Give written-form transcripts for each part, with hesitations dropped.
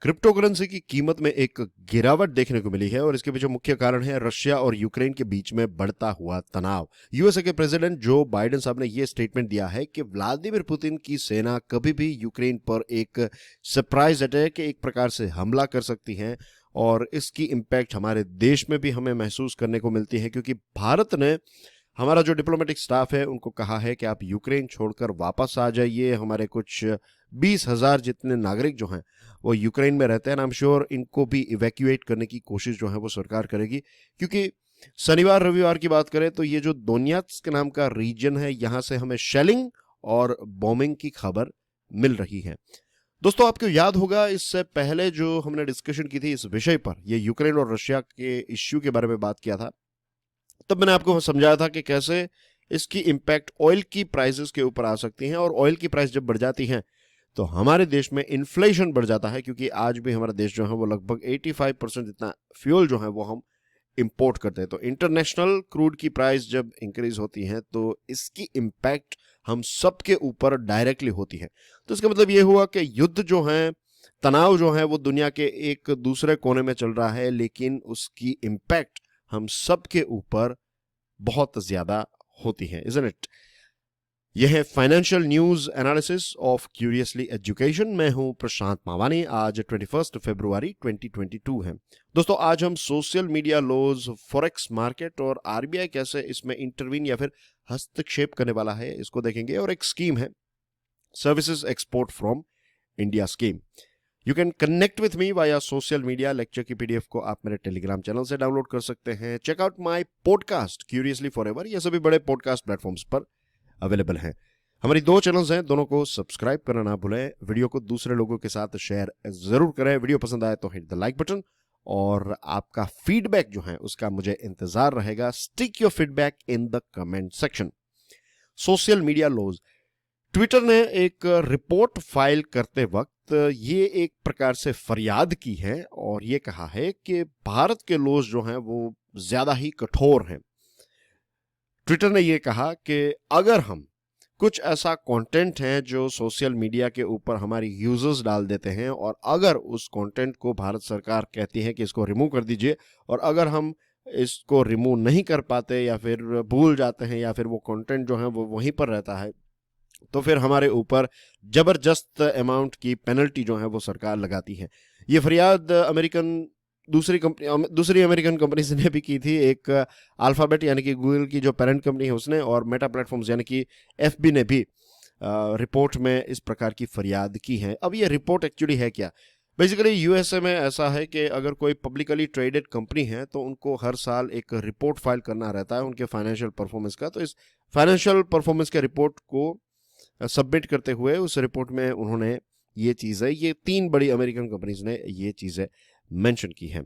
Crypto currency की कीमत में एक गिरावट देखने को मिली है और इसके पीछे मुख्य कारण है रशिया और यूक्रेन के बीच में बढ़ता हुआ तनाव। यूएसए के प्रेसिडेंट जो बाइडेन साहब ने यह स्टेटमेंट दिया है कि व्लादिमीर पुतिन की सेना कभी भी यूक्रेन पर एक सरप्राइज अटैक, एक प्रकार से हमला कर सकती है और इसकी इम्पैक्ट हमारे देश में भी हमें महसूस करने को मिलती है, क्योंकि भारत ने, हमारा जो डिप्लोमेटिक स्टाफ है उनको कहा है कि आप यूक्रेन छोड़कर वापस आ जाइए। हमारे कुछ 20,000 जितने नागरिक जो हैं वो यूक्रेन में रहते हैं, आई एम श्योर इनको भी इवैक्यूएट करने की कोशिश जो है वो सरकार करेगी, क्योंकि शनिवार रविवार की बात करें तो ये जो दोनियात्स्क नाम का रीजन है, यहां से हमें शेलिंग और बॉम्बिंग की खबर मिल रही है। दोस्तों, आपको याद होगा इससे पहले जो हमने डिस्कशन की थी इस विषय पर, ये यूक्रेन और रशिया के इश्यू के बारे में बात किया था, तब मैंने आपको समझाया था कि कैसे इसकी इम्पैक्ट ऑयल की प्राइसेस के ऊपर आ सकती हैं, और ऑयल की प्राइस जब बढ़ जाती हैं तो हमारे देश में इन्फ्लेशन बढ़ जाता है, क्योंकि आज भी हमारा देश जो है वो लगभग 85% जितना फ्यूल जो है वो हम इंपोर्ट करते हैं। तो इंटरनेशनल क्रूड की प्राइस जब इंक्रीज होती है तो इसकी इम्पैक्ट हम सबके ऊपर डायरेक्टली होती है। तो इसका मतलब ये हुआ कि युद्ध जो है, तनाव जो है वो दुनिया के एक दूसरे कोने में चल रहा है, लेकिन उसकी इम्पैक्ट हम सबके ऊपर बहुत ज्यादा होती है, इज़न्ट इट? यह है financial news analysis of curiously education. मैं हूं प्रशांत मावानी। आज 21 फरवरी 2022 है। दोस्तों, आज हम social media laws, forex market और आरबीआई कैसे इसमें इंटरवीन या फिर हस्तक्षेप करने वाला है इसको देखेंगे, और एक स्कीम है services export from India scheme. You can connect with me via social media. Lecture की पीडीएफ को आप मेरे टेलीग्राम चैनल से डाउनलोड कर सकते हैं। Check out my podcast curiously forever, ये सभी बड़े पॉडकास्ट प्लेटफॉर्म्स पर अवेलेबल हैं। हमारी 2 चैनल्स हैं, दोनों को सब्सक्राइब करना ना भूलें। वीडियो को दूसरे लोगों के साथ शेयर जरूर करें। वीडियो पसंद आए तो हिट द लाइक बटन, और आपका फीडबैक जो है उसका मुझे इंतजार रहेगा। Stick your feedback in the comment section. Social media laws, Twitter ने एक रिपोर्ट फाइल करते वक्त ये एक प्रकार से फरियाद की है और ये कहा है कि भारत के लॉज जो हैं वो ज्यादा ही कठोर हैं। ट्विटर ने ये कहा कि अगर हम कुछ ऐसा कंटेंट है जो सोशल मीडिया के ऊपर हमारी यूजर्स डाल देते हैं, और अगर उस कंटेंट को भारत सरकार कहती है कि इसको रिमूव कर दीजिए, और अगर हम इसको रिमूव नहीं कर पाते या फिर भूल जाते हैं या फिर वो कंटेंट जो है वो वहीं पर रहता है, तो फिर हमारे ऊपर जबरदस्त अमाउंट की पेनल्टी जो है वो सरकार लगाती है। ये फरियाद दूसरी अमेरिकन कंपनीज ने भी की थी। एक अल्फाबेट यानी कि गूगल की जो पेरेंट कंपनी है उसने, और मेटा प्लेटफॉर्म्स यानी कि एफबी ने भी रिपोर्ट में इस प्रकार की फरियाद की है। अब ये रिपोर्ट एक्चुअली है क्या? बेसिकली यूएसए में ऐसा है कि अगर कोई पब्लिकली ट्रेडेड कंपनी है तो उनको हर साल एक रिपोर्ट फाइल करना रहता है उनके फाइनेंशियल परफॉर्मेंस का। तो इस फाइनेंशियल परफॉर्मेंस के रिपोर्ट को सबमिट करते हुए उस रिपोर्ट में उन्होंने ये चीज़ें, ये 3 बड़ी अमेरिकन कंपनीज ने ये चीज़ें मेंशन की हैं।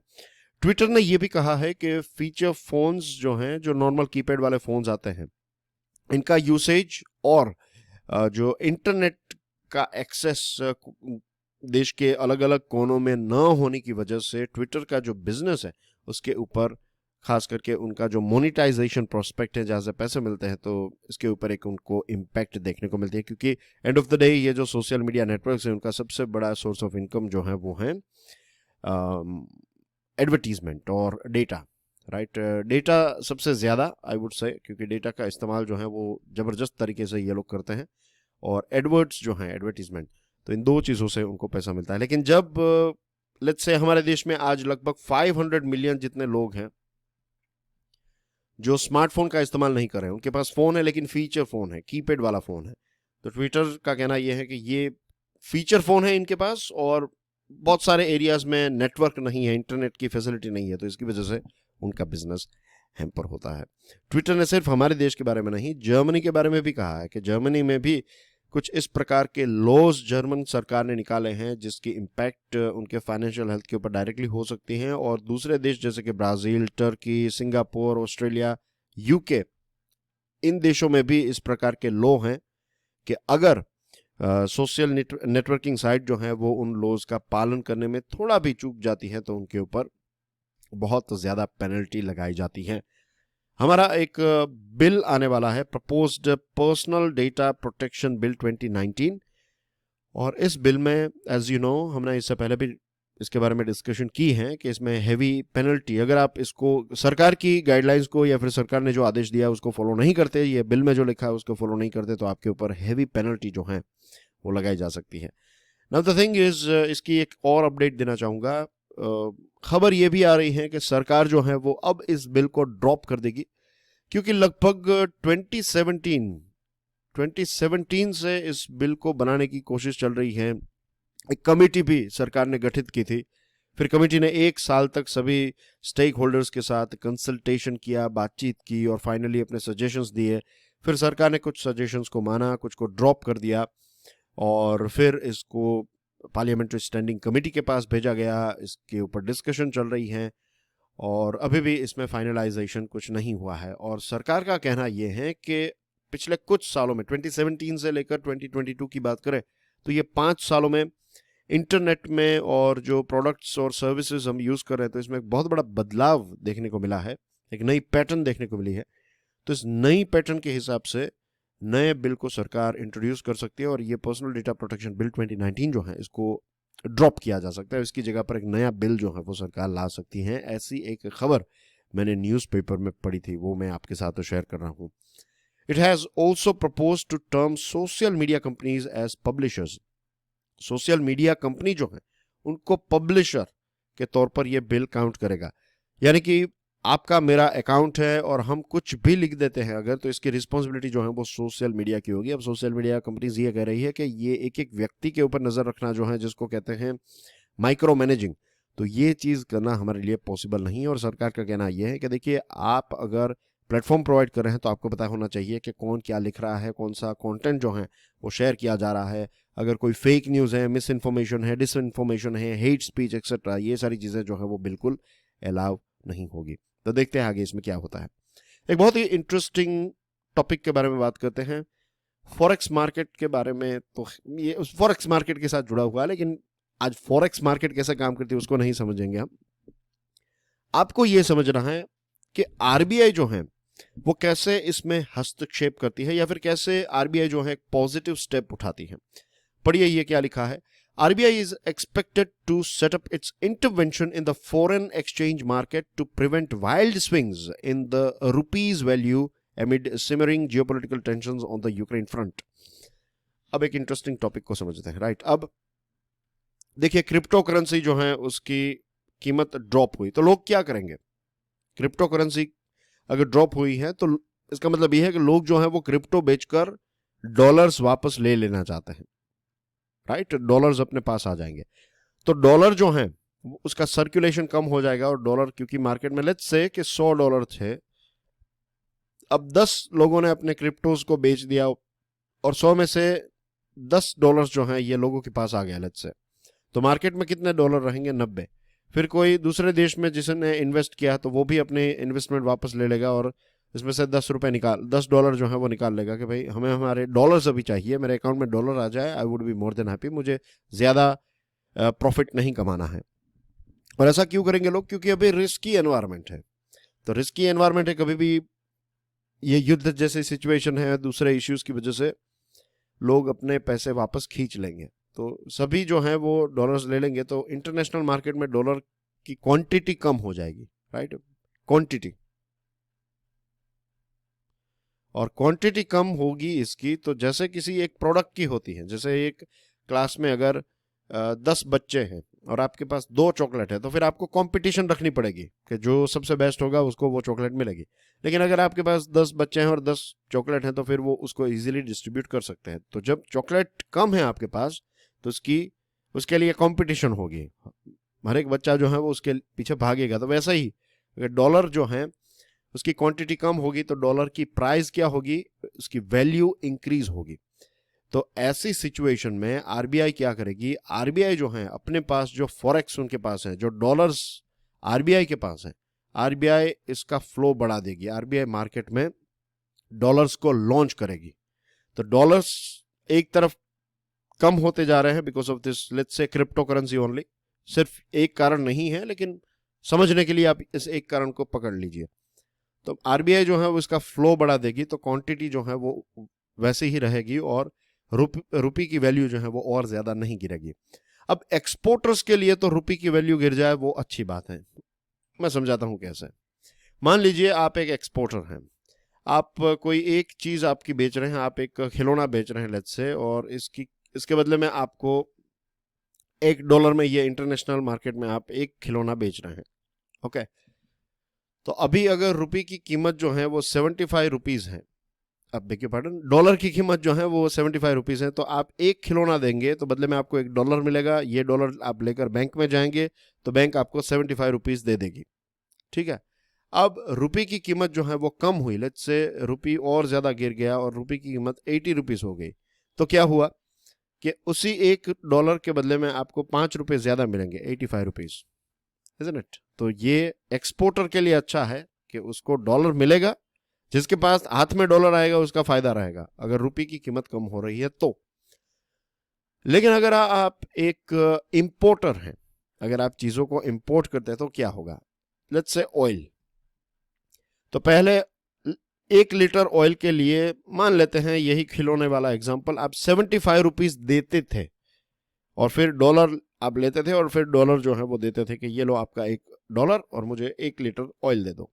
ट्विटर ने ये भी कहा है कि फीचर फोन्स जो हैं, जो नॉर्मल कीपैड वाले फोन्स आते हैं, इनका यूसेज और जो इंटरनेट का एक्सेस देश के अलग अलग कोनों में न होने की वजह से ट्विटर का जो बिजनेस है उसके ऊपर, खास करके उनका जो मोनिटाइजेशन प्रोस्पेक्ट है जहाँ से पैसे मिलते हैं, तो इसके ऊपर एक उनको इम्पैक्ट देखने को मिलती है, क्योंकि एंड ऑफ द डे ये जो सोशल मीडिया नेटवर्क्स है उनका सबसे बड़ा सोर्स ऑफ इनकम जो है वो है एडवर्टीजमेंट और डेटा, राइट? डेटा सबसे ज़्यादा आई वुड से, क्योंकि डेटा का इस्तेमाल जो है वो ज़बरदस्त तरीके से ये लोग करते हैं, और एडवर्ड्स जो हैं, एडवर्टीजमेंट, तो इन 2 चीज़ों से उनको पैसा मिलता है। लेकिन जब लेट्स से हमारे देश में आज लगभग 500 मिलियन जितने लोग हैं जो स्मार्टफोन का इस्तेमाल नहीं कर रहे हैं, उनके पास फ़ोन है लेकिन फीचर फ़ोन है, कीपैड वाला फ़ोन है, तो ट्विटर का कहना यह है कि ये फीचर फ़ोन है इनके पास, और बहुत सारे एरियाज में नेटवर्क नहीं है, इंटरनेट की फैसिलिटी नहीं है, तो इसकी वजह से उनका बिजनेस हैम्पर होता है। ट्विटर ने सिर्फ हमारे देश के बारे में नहीं, जर्मनी के बारे में भी कहा है कि जर्मनी में भी कुछ इस प्रकार के लॉज जर्मन सरकार ने निकाले हैं जिसकी इम्पैक्ट उनके फाइनेंशियल हेल्थ के ऊपर डायरेक्टली हो सकती हैं, और दूसरे देश जैसे कि Brazil, Turkey, Singapore, Australia, UK, इन देशों में भी इस प्रकार के लॉ हैं कि अगर सोशल नेटवर्किंग साइट जो है वो उन लॉज का पालन करने में थोड़ा भी चूक जाती है तो उनके ऊपर बहुत ज़्यादा पेनल्टी लगाई जाती है। हमारा एक बिल आने वाला है, proposed personal data protection bill 2019, और इस बिल में एज यू नो हमने इससे पहले भी इसके बारे में डिस्कशन की है कि इसमें हैवी पेनल्टी, अगर आप इसको सरकार की गाइडलाइंस को या फिर सरकार ने जो आदेश दिया उसको फॉलो नहीं करते, ये बिल में जो लिखा है उसको फॉलो नहीं करते, तो आपके ऊपर हैवी पेनल्टी जो है वो लगाई जा सकती है। नाउ द थिंग इज, इसकी एक और अपडेट देना चाहूँगा। खबर ये भी आ रही है कि सरकार जो है वो अब इस बिल को ड्रॉप कर देगी, क्योंकि लगभग 2017 से इस बिल को बनाने की कोशिश चल रही है। एक कमेटी भी सरकार ने गठित की थी, फिर कमेटी ने 1 साल तक सभी स्टेक होल्डर्स के साथ कंसल्टेशन किया, बातचीत की और फाइनली अपने सजेशंस दिए। फिर सरकार ने कुछ सजेशंस को माना, कुछ को ड्रॉप कर दिया और फिर इसको पार्लियामेंट्री स्टैंडिंग कमेटी के पास भेजा गया। इसके ऊपर डिस्कशन चल रही है और अभी भी इसमें फाइनलाइजेशन कुछ नहीं हुआ है। और सरकार का कहना यह है कि पिछले कुछ सालों में 2017 से लेकर 2022 की बात करें तो ये 5 सालों में इंटरनेट में और जो प्रोडक्ट्स और सर्विसेज हम यूज़ कर रहे हैं तो इसमें एक बहुत बड़ा बदलाव देखने को मिला है, एक नई पैटर्न देखने को मिली है। तो इस नई पैटर्न के हिसाब से नए बिल को सरकार इंट्रोड्यूस कर सकती है और ये पर्सनल डेटा प्रोटेक्शन बिल 2019 जो है इसको ड्रॉप किया जा सकता है। इसकी जगह पर एक नया बिल जो है वो सरकार ला सकती है। ऐसी एक खबर मैंने न्यूज़पेपर में पढ़ी थी, वो मैं आपके साथ शेयर कर रहा हूँ। It has also propose to term social media companies as publishers. Social media company जो है उनको पब्लिशर के तौर पर यह बिल काउंट करेगा, यानी कि आपका मेरा अकाउंट है और हम कुछ भी लिख देते हैं अगर, तो इसकी रिस्पॉन्सिबिलिटी जो है वो सोशल मीडिया की होगी। अब सोशल मीडिया कंपनीज ये कह रही है कि ये एक एक व्यक्ति के ऊपर नज़र रखना जो है, जिसको कहते हैं माइक्रो मैनेजिंग, तो ये चीज़ करना हमारे लिए पॉसिबल नहीं है। और सरकार का कहना यह है कि देखिए, आप अगर प्लेटफॉर्म प्रोवाइड कर रहे हैं तो आपको पता होना चाहिए कि कौन क्या लिख रहा है, कौन सा कंटेंट जो है वो शेयर किया जा रहा है। अगर कोई फेक न्यूज़ है, मिस इन्फॉर्मेशन है, डिसइन्फॉर्मेशन है, हेट स्पीच एक्सेट्रा, ये सारी चीज़ें जो है वो बिल्कुल अलाउ नहीं होगी। तो देखते हैं आगे इसमें क्या होता है। एक बहुत ही इंटरेस्टिंग टॉपिक के बारे में बात करते हैं, फॉरेक्स मार्केट के बारे में। तो ये उस फॉरेक्स मार्केट के साथ जुड़ा हुआ है, लेकिन आज फॉरेक्स मार्केट कैसे काम करती है उसको नहीं समझेंगे हम। आपको ये समझना है कि आरबीआई जो है वो कैसे इसमें हस्तक्षेप करती है, या फिर कैसे आरबीआई जो है एक पॉजिटिव स्टेप उठाती है। पढ़िए ये क्या लिखा है। RBI is expected to set up its intervention in the foreign exchange market to prevent wild swings in the rupee's value amid simmering geopolitical tensions on the Ukraine front. अब एक interesting topic को समझते हैं, right. अब देखिए, crypto currency जो है उसकी कीमत ड्रॉप हुई तो लोग क्या करेंगे। क्रिप्टो करेंसी अगर ड्रॉप हुई है तो इसका मतलब यह है कि लोग जो है वो क्रिप्टो बेचकर डॉलर्स वापस ले लेना चाहते हैं, राइट। डॉलर्स अपने पास आ जाएंगे तो डॉलर जो है उसका सर्कुलेशन कम हो जाएगा। और डॉलर क्योंकि मार्केट में लेट्स से कि $100 थे, अब 10 लोगों ने अपने क्रिप्टोज को बेच दिया और 100 में से $10 जो है ये लोगों के पास आ गया लेट्स से, तो मार्केट में कितने डॉलर रहेंगे? 90। फिर कोई दूसरे देश में जिसने इन्वेस्ट किया तो वो भी अपने इन्वेस्टमेंट वापस ले लेगा और इसमें से $10 जो है वो निकाल लेगा कि भाई हमें हमारे डॉलर्स अभी चाहिए, मेरे अकाउंट में डॉलर आ जाए, I would be more than happy, मुझे ज़्यादा प्रॉफिट नहीं कमाना है। और ऐसा क्यों करेंगे लोग? क्योंकि अभी रिस्की एनवायरनमेंट है। तो रिस्की एनवायरनमेंट है, कभी भी ये युद्ध जैसी सिचुएशन है, दूसरे इश्यूज की वजह से लोग अपने पैसे वापस खींच लेंगे, तो सभी जो है वो डॉलर्स ले लेंगे। तो इंटरनेशनल मार्केट में डॉलर की क्वांटिटी कम हो जाएगी, राइट, क्वांटिटी। और क्वांटिटी कम होगी इसकी, तो जैसे किसी एक प्रोडक्ट की होती है, जैसे एक क्लास में अगर 10 बच्चे हैं और आपके पास 2 चॉकलेट है तो फिर आपको कंपटीशन रखनी पड़ेगी कि जो सबसे बेस्ट होगा उसको वो चॉकलेट मिलेगी। लेकिन अगर आपके पास 10 बच्चे हैं और 10 चॉकलेट हैं तो फिर वो उसको इजीली डिस्ट्रीब्यूट कर सकते हैं। तो जब चॉकलेट कम है आपके पास तो उसके लिए कंपटीशन होगी, हर एक बच्चा जो है वो उसके पीछे भागेगा। तो वैसा ही अगर डॉलर जो है उसकी क्वांटिटी कम होगी तो डॉलर की प्राइस क्या होगी, उसकी वैल्यू इंक्रीज होगी। तो ऐसी सिचुएशन में आरबीआई क्या करेगी, आरबीआई जो है अपने पास जो फॉरेक्स उनके पास है, जो डॉलर्स आरबीआई के पास है, आरबीआई इसका फ्लो बढ़ा देगी। आरबीआई मार्केट में डॉलर्स को लॉन्च करेगी। तो डॉलर्स एक तरफ कम होते जा रहे हैं because of this let's say crypto currency only. सिर्फ एक कारण नहीं है, लेकिन समझने के लिए आप इस एक कारण को पकड़ लीजिए। तो आरबीआई जो है वो इसका फ्लो बढ़ा देगी, तो क्वांटिटी जो है वो वैसे ही रहेगी और रुपी की वैल्यू जो है वो और ज्यादा नहीं गिरेगी। अब एक्सपोर्टर्स के लिए तो रुपये की वैल्यू गिर जाए वो अच्छी बात है। मैं समझाता हूं कैसे। मान लीजिए आप एक एक्सपोर्टर हैं, आप कोई एक चीज आपकी बेच रहे हैं, आप एक खिलौना बेच रहे हैं लेट्स से, और इसके बदले में आपको $1 में ये इंटरनेशनल मार्केट में आप एक खिलौना बेच रहे हैं। ओके, तो अभी अगर रुपये की कीमत जो है वो 75 रुपीज है, अब देखिए पार्डन, डॉलर की कीमत जो है वो 75 रुपीज है, तो आप एक खिलौना देंगे तो बदले में आपको $1 मिलेगा। ये डॉलर आप लेकर बैंक में जाएंगे तो बैंक आपको 75 रुपीज दे देगी। ठीक है, अब रुपये की कीमत जो है वो कम हुई, लेट्स से रुपये और ज्यादा गिर गया और रुपये की कीमत 80 रुपीज हो गई, तो क्या हुआ कि उसी $1 के बदले में आपको ₹5 ज्यादा मिलेंगे, 85 रुपीज, इजंट इट? तो ये एक्सपोर्टर के लिए अच्छा है कि उसको डॉलर मिलेगा, जिसके पास हाथ में डॉलर आएगा उसका फायदा रहेगा अगर रुपये की कीमत कम हो रही है तो। लेकिन अगर आप एक इंपोर्टर हैं, अगर आप चीजों को इंपोर्ट करते हैं तो क्या होगा? लेट्स से ऑयल, तो पहले 1 लीटर ऑयल के लिए मान लेते हैं, यही खिलौने वाला एग्जांपल, आप 75 रुपीज देते थे और फिर डॉलर आप लेते थे और फिर डॉलर जो है वो देते थे कि ये लो आपका $1 और मुझे 1 लीटर ऑयल दे दो।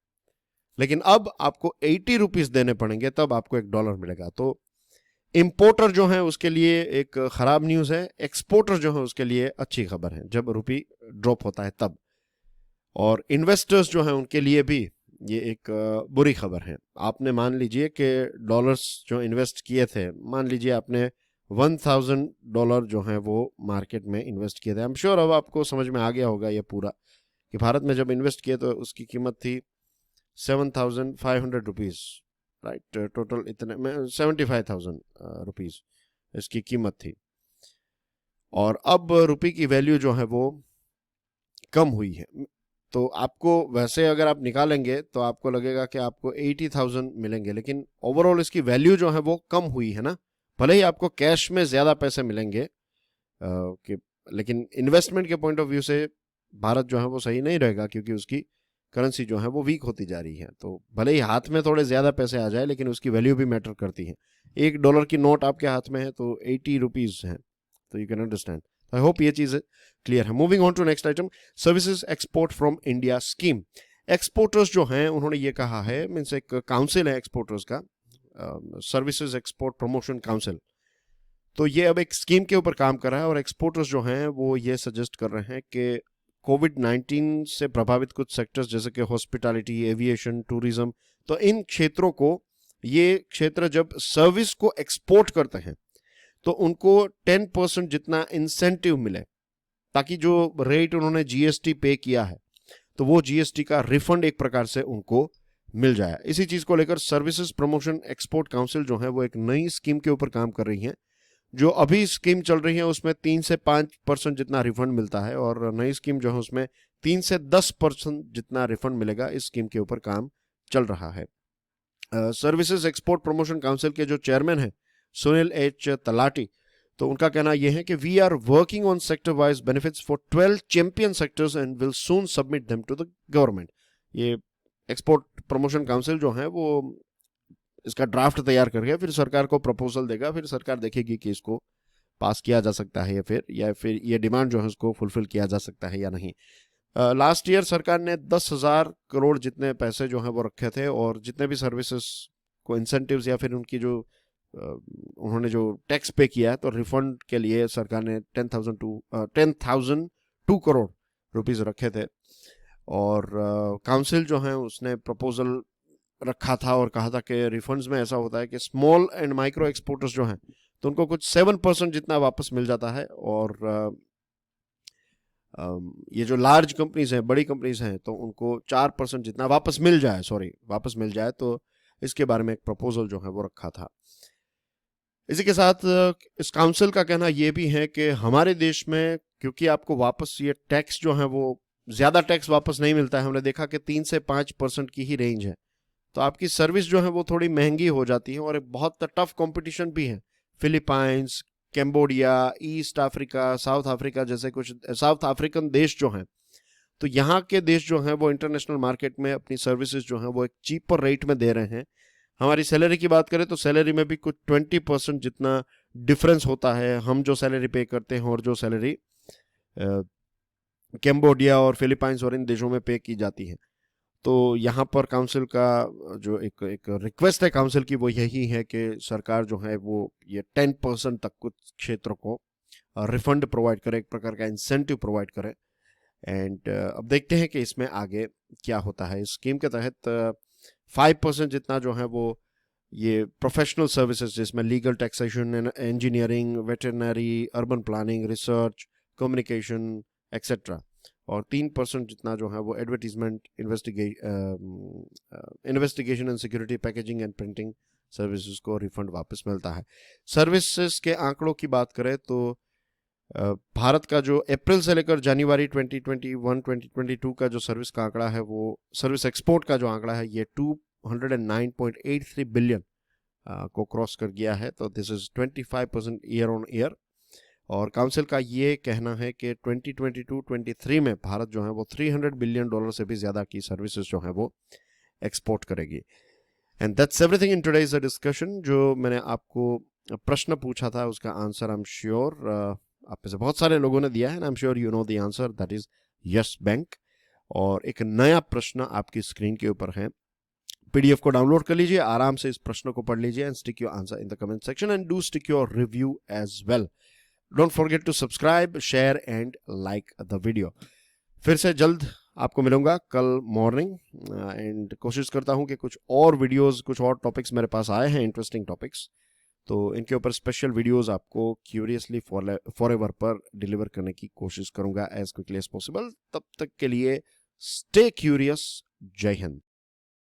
लेकिन अब आपको 80 रुपीज देने पड़ेंगे तब आपको $1 मिलेगा। तो इंपोर्टर जो है उसके लिए एक खराब न्यूज है, एक्सपोर्टर जो है उसके लिए अच्छी खबर है जब रुपये ड्रॉप होता है तब। और इन्वेस्टर्स जो है उनके लिए भी ये एक बुरी खबर है। आपने मान लीजिए कि डॉलर्स जो इन्वेस्ट किए थे, मान लीजिए आपने $1000 जो है वो मार्केट में इन्वेस्ट किए थे। आई एम श्योर अब आपको समझ में आ गया होगा ये पूरा कि भारत में जब इन्वेस्ट किए तो उसकी कीमत थी 7500 रुपीज, राइट? टोटल इतने में 75,000 रुपीज इसकी कीमत थी, और अब रुपये की वैल्यू जो है वो कम हुई है। तो आपको वैसे अगर आप निकालेंगे तो आपको लगेगा कि आपको 80,000 मिलेंगे, लेकिन ओवरऑल इसकी वैल्यू जो है वो कम हुई है ना। भले ही आपको कैश में ज्यादा पैसे मिलेंगे लेकिन इन्वेस्टमेंट के पॉइंट ऑफ व्यू से भारत जो है वो सही नहीं रहेगा, क्योंकि उसकी करेंसी जो है वो वीक होती जा रही है। तो भले ही हाथ में थोड़े ज्यादा पैसे आ जाए लेकिन उसकी वैल्यू भी मैटर करती है। $1 की नोट आपके हाथ में है तो 80 रुपीज है, तो you can understand. I hope ये चीज क्लियर है। Moving on to next item, services export from India scheme. Exporters जो हैं उन्होंने ये कहा है, मीन्स एक काउंसिल है एक्सपोर्टर्स का, सर्विसेज एक्सपोर्ट प्रमोशन काउंसिल, तो ये अब एक स्कीम के ऊपर काम कर रहा है और एक्सपोर्टर्स जो हैं वो ये सजेस्ट कर रहे हैं कि कोविड-19 से प्रभावित कुछ सेक्टर्स जैसे कि हॉस्पिटैलिटी, एविएशन, टूरिज्म, तो इन क्षेत्रों को, ये क्षेत्र जब सर्विस को एक्सपोर्ट करते हैं तो उनको 10% जितना इंसेंटिव मिले, ताकि जो रेट उन्होंने जीएसटी पे किया है तो वो जीएसटी का रिफंड एक प्रकार से उनको मिल जाए। इसी चीज को लेकर सर्विसेज प्रमोशन एक्सपोर्ट काउंसिल जो है वो एक नई स्कीम के ऊपर काम कर रही है। जो अभी स्कीम चल रही है उसमें 3 से 5% जितना रिफंड मिलता है, और नई स्कीम जो है उसमें 3 से 10% जितना रिफंड मिलेगा। इस स्कीम के ऊपर काम चल रहा है। सर्विसेज एक्सपोर्ट प्रमोशन काउंसिल के जो चेयरमैन है सुनील एच तलाटी, तो उनका कहना यह है कि we are working on sector wise benefits for 12 champion sectors and will soon submit them to the government. ये एक्सपोर्ट प्रमोशन काउंसिल जो है वो इसका ड्राफ्ट तैयार करके फिर सरकार को प्रपोजल देगा, फिर सरकार देखेगी कि इसको पास किया जा सकता है या फिर ये डिमांड जो है उसको फुलफिल किया जा सकता है या नहीं। लास्ट ईयर सरकार ने 10,000 करोड़ जितने पैसे जो हैं वो रखे थे, और जितने भी सर्विसेज को इंसेंटिव्स या फिर उनकी जो उन्होंने जो टैक्स पे किया है तो रिफंड के लिए सरकार ने 10,002 करोड़ रुपीस रखे थे। और काउंसिल जो है उसने प्रपोजल रखा था और कहा था कि रिफंड्स में ऐसा होता है कि स्मॉल एंड माइक्रो एक्सपोर्टर्स जो हैं तो उनको कुछ 7% जितना वापस मिल जाता है, और ये जो लार्ज कंपनीज हैं, बड़ी कंपनीज हैं, तो उनको 4% जितना वापस मिल जाए। तो इसके बारे में एक प्रपोजल जो है वो रखा था। इसी के साथ इस काउंसिल का कहना यह भी है कि हमारे देश में क्योंकि आपको वापस ये टैक्स जो है वो ज्यादा टैक्स वापस नहीं मिलता है, हमने देखा कि 3 से 5% की ही रेंज है, तो आपकी सर्विस जो है वो थोड़ी महंगी हो जाती है, और बहुत टफ कंपटीशन भी है। Philippines, Cambodia, east Africa, south Africa जैसे कुछ साउथ अफ्रीकन देश जो हैं, तो यहाँ के देश जो हैं वो इंटरनेशनल मार्केट में अपनी सर्विसेज जो हैं वो एक चीपर रेट में दे रहे हैं। हमारी सैलरी की बात करें तो सैलरी में भी कुछ 20% जितना डिफरेंस होता है, हम जो सैलरी पे करते हैं और जो सैलरी कैम्बोडिया और फिलीपाइंस और इन देशों में पे की जाती हैं। तो यहाँ पर काउंसिल का जो एक एक रिक्वेस्ट है काउंसिल की, वो यही है कि सरकार जो है वो ये 10% तक कुछ क्षेत्रों को रिफंड प्रोवाइड करे, एक प्रकार का इंसेंटिव प्रोवाइड करे। एंड अब देखते हैं कि इसमें आगे क्या होता है। इस स्कीम के तहत 5% जितना जो है वो ये प्रोफेशनल सर्विसेज, जिसमें legal, taxation, engineering, veterinary, urban planning, research, communication etcetera, और 3% जितना जो है वो advertisement, investigation and security, packaging and printing services को रिफंड वापस मिलता है। सर्विसेज के आंकड़ों की बात करें तो भारत का जो अप्रैल से लेकर जनवरी 2021-2022 का जो सर्विस का आंकड़ा है, वो सर्विस एक्सपोर्ट का जो आंकड़ा है ये 209.83 बिलियन को क्रॉस कर गया है। तो this is 25% year on year. और काउंसिल का ये कहना है कि 2022-23 में भारत जो है वो $300 बिलियन से भी ज़्यादा की सर्विसेज जो है वो एक्सपोर्ट करेगी। And that's everything in today's discussion. जो मैंने आपको प्रश्न पूछा था उसका आंसर आई एम श्योर आप में से बहुत सारे लोगों ने दिया है, I am sure you know the answer, that is yes bank. और एक नया प्रश्न आपकी स्क्रीन के ऊपर है, पीडीएफ को डाउनलोड कर लीजिए, आराम से इस प्रश्न को पढ़ लीजिए and stick your answer in the comment section and do stick your review as well. Don't forget to subscribe, share and like the video. फिर से जल्द आपको मिलूंगा कल मॉर्निंग, एंड कोशिश करता हूं कि कुछ और वीडियोस, कुछ और टॉपिक्स मेरे पास आए हैं, इंटरेस्टिंग टॉपिक्स, तो इनके ऊपर स्पेशल वीडियोस आपको क्यूरियसली फॉरएवर पर डिलीवर करने की कोशिश करूंगा एज क्विकली एज पॉसिबल। तब तक के लिए स्टे क्यूरियस। जय हिंद।